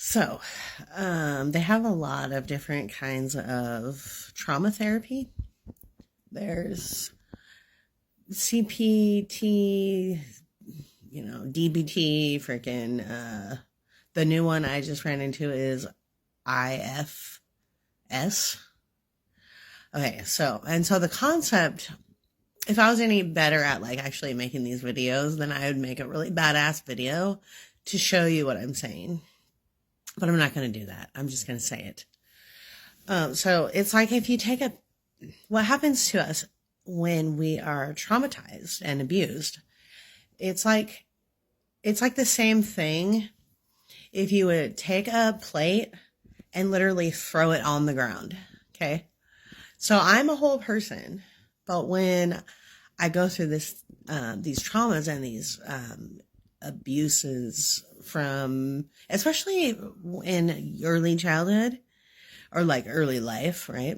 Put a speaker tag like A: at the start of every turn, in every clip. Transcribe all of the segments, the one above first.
A: So, they have a lot of different kinds of trauma therapy. There's CPT, DBT, freaking, the new one I just ran into is IFS. Okay, so the concept, if I was any better at like actually making these videos, then I would make a really badass video to show you what I'm saying. But I'm not going to do that. I'm just going to say it. So it's like if you take what happens to us when we are traumatized and abused, it's like the same thing if you would take a plate and literally throw it on the ground. Okay. So I'm a whole person, but when I go through these traumas and these, abuses from, especially in early childhood or like early life, right?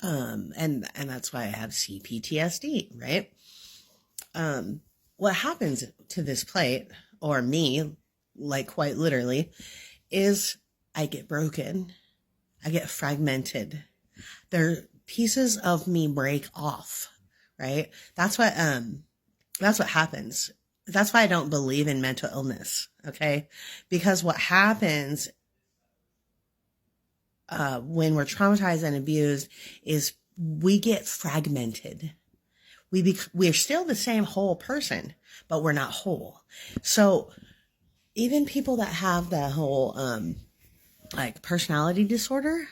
A: And that's why I have CPTSD, right? What happens to this plate or me, like quite literally, is I get broken. I get fragmented. Pieces of me break off, right? That's what happens. That's why I don't believe in mental illness. Okay. Because what happens, when we're traumatized and abused is we get fragmented. We're still the same whole person, but we're not whole. So even people that have the whole, like personality disorder,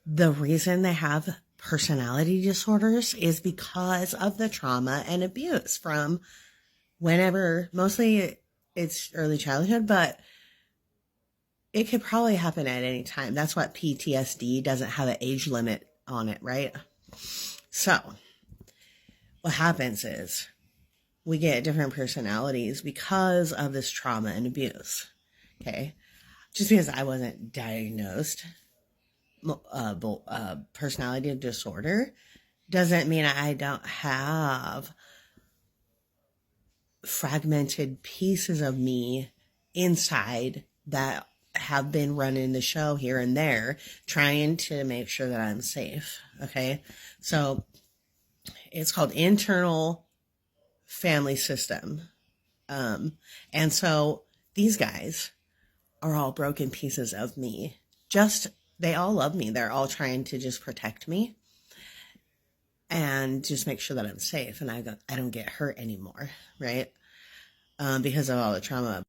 A: the reason they have personality disorders is because of the trauma and abuse from whenever, mostly it's early childhood, but it could probably happen at any time. That's what PTSD doesn't have an age limit on it, right? So what happens is we get different personalities because of this trauma and abuse. Okay. Just because I wasn't diagnosed personality disorder doesn't mean I don't have fragmented pieces of me inside that have been running the show here and there, trying to make sure that I'm safe. Okay. So it's called internal family system. And so these guys are all broken pieces of me. They all love me. They're all trying to just protect me and just make sure that I'm safe and I don't get hurt anymore. Right. Because of all the trauma